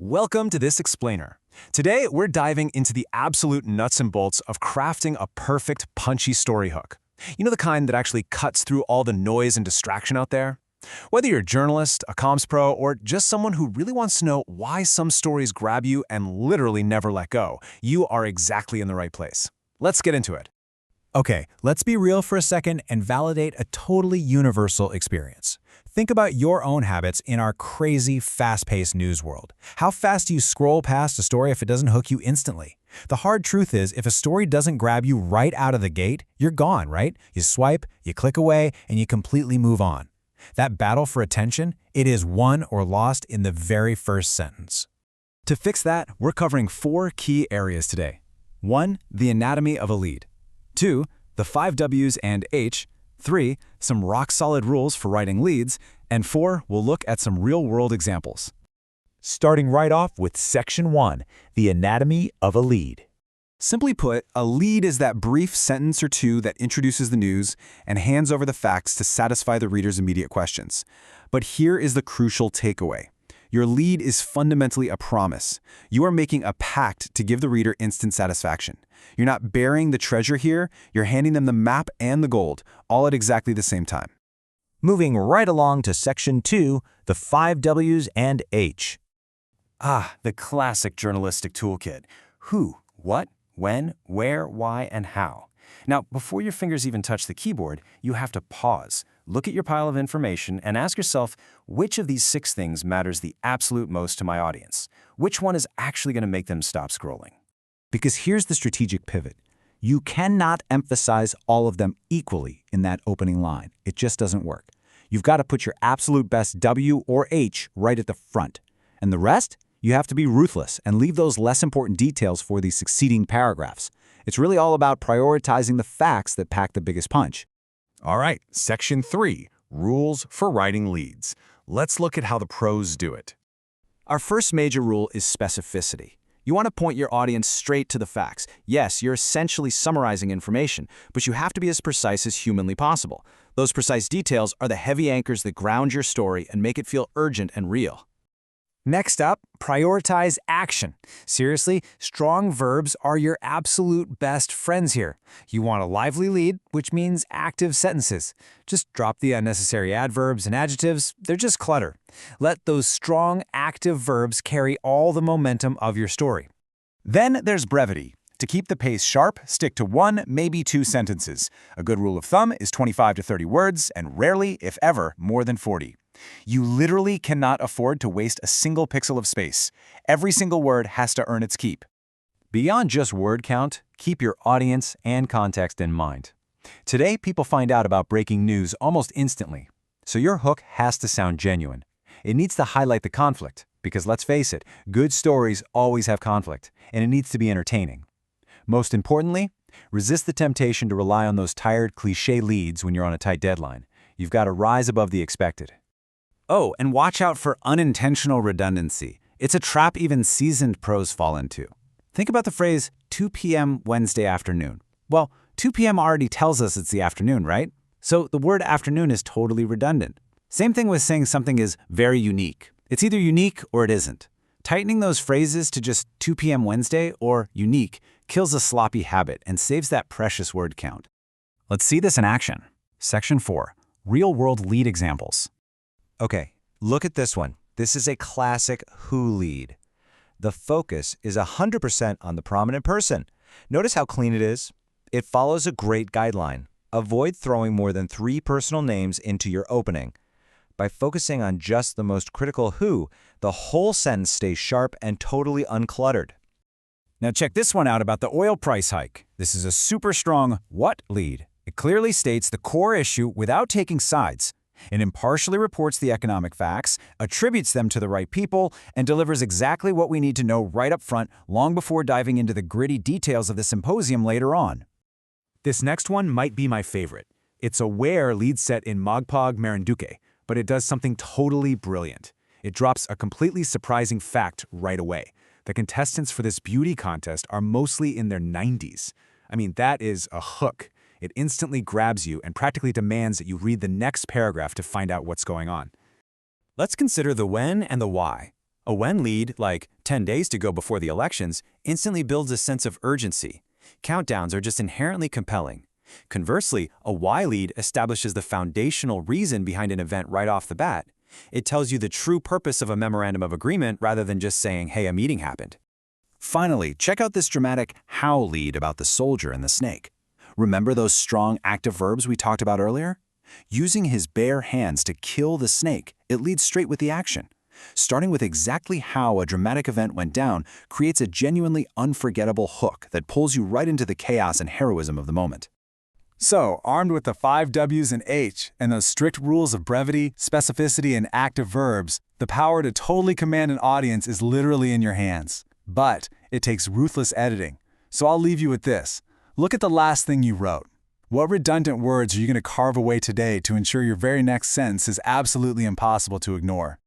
Welcome to this explainer. Today, we're diving into the absolute nuts and bolts of crafting a perfect, punchy story hook. You know, the kind that actually cuts through all the noise and distraction out there? Whether you're a journalist, a comms pro, or just someone who really wants to know why some stories grab you and literally never let go, you are exactly in the right place. Let's get into it. Okay, let's be real for a second and validate a totally universal experience. Think about your own habits in our crazy, fast-paced news world. How fast do you scroll past a story if it doesn't hook you instantly? The hard truth is, if a story doesn't grab you right out of the gate, you're gone, right? You swipe, you click away, and you completely move on. That battle for attention, it is won or lost in the very first sentence. To fix that, we're covering 4 key areas today. 1. The anatomy of a lead. 2. The 5 W's and H. 3. Some rock-solid rules for writing leads. And 4. We'll look at some real-world examples. Starting right off with Section 1, the anatomy of a lead. Simply put, a lead is that brief sentence or two that introduces the news and hands over the facts to satisfy the reader's immediate questions. But here is the crucial takeaway. Your lead is fundamentally a promise. You are making a pact to give the reader instant satisfaction. You're not burying the treasure here, you're handing them the map and the gold, all at exactly the same time. Moving right along to Section 2, the 5 W's and H. The classic journalistic toolkit. Who, what, when, where, why, and how. Now, before your fingers even touch the keyboard, you have to pause, look at your pile of information, and ask yourself, which of these 6 things matters the absolute most to my audience? Which one is actually going to make them stop scrolling? Because here's the strategic pivot. You cannot emphasize all of them equally in that opening line. It just doesn't work. You've got to put your absolute best W or H right at the front. And the rest? You have to be ruthless and leave those less important details for the succeeding paragraphs. It's really all about prioritizing the facts that pack the biggest punch. All right, Section 3, Rules for Writing Leads. Let's look at how the pros do it. Our first major rule is specificity. You want to point your audience straight to the facts. Yes, you're essentially summarizing information, but you have to be as precise as humanly possible. Those precise details are the heavy anchors that ground your story and make it feel urgent and real. Next up, prioritize action. Seriously, strong verbs are your absolute best friends here. You want a lively lead, which means active sentences. Just drop the unnecessary adverbs and adjectives. They're just clutter. Let those strong, active verbs carry all the momentum of your story. Then there's brevity. To keep the pace sharp, stick to 1, maybe 2 sentences. A good rule of thumb is 25 to 30 words, and rarely, if ever, more than 40. You literally cannot afford to waste a single pixel of space. Every single word has to earn its keep. Beyond just word count, keep your audience and context in mind. Today, people find out about breaking news almost instantly. So your hook has to sound genuine. It needs to highlight the conflict, because let's face it, good stories always have conflict, and it needs to be entertaining. Most importantly, resist the temptation to rely on those tired, cliché leads when you're on a tight deadline. You've got to rise above the expected. Oh, and watch out for unintentional redundancy. It's a trap even seasoned pros fall into. Think about the phrase 2 p.m. Wednesday afternoon. Well, 2 p.m. already tells us it's the afternoon, right? So the word afternoon is totally redundant. Same thing with saying something is very unique. It's either unique or it isn't. Tightening those phrases to just 2 p.m. Wednesday or unique kills a sloppy habit and saves that precious word count. Let's see this in action. Section 4, Real-World Lead Examples. Okay, look at this one. This is a classic who lead. The focus is 100% on the prominent person. Notice how clean it is. It follows a great guideline. Avoid throwing more than 3 personal names into your opening. By focusing on just the most critical who, the whole sentence stays sharp and totally uncluttered. Now check this one out about the oil price hike. This is a super strong what lead. It clearly states the core issue without taking sides. It impartially reports the economic facts, attributes them to the right people, and delivers exactly what we need to know right up front, long before diving into the gritty details of the symposium later on. This next one might be my favorite. It's a where lead set in Mogpog Marinduque, but it does something totally brilliant. It drops a completely surprising fact right away. The contestants for this beauty contest are mostly in their 90s. I mean, that is a hook. It instantly grabs you and practically demands that you read the next paragraph to find out what's going on. Let's consider the when and the why. A when lead, like 10 days to go before the elections, instantly builds a sense of urgency. Countdowns are just inherently compelling. Conversely, a why lead establishes the foundational reason behind an event right off the bat. It tells you the true purpose of a memorandum of agreement rather than just saying, hey, a meeting happened. Finally, check out this dramatic how lead about the soldier and the snake. Remember those strong active verbs we talked about earlier? Using his bare hands to kill the snake, it leads straight with the action. Starting with exactly how a dramatic event went down creates a genuinely unforgettable hook that pulls you right into the chaos and heroism of the moment. So, armed with the 5 W's and H and those strict rules of brevity, specificity, and active verbs, the power to totally command an audience is literally in your hands. But it takes ruthless editing. So I'll leave you with this. Look at the last thing you wrote. What redundant words are you going to carve away today to ensure your very next sentence is absolutely impossible to ignore?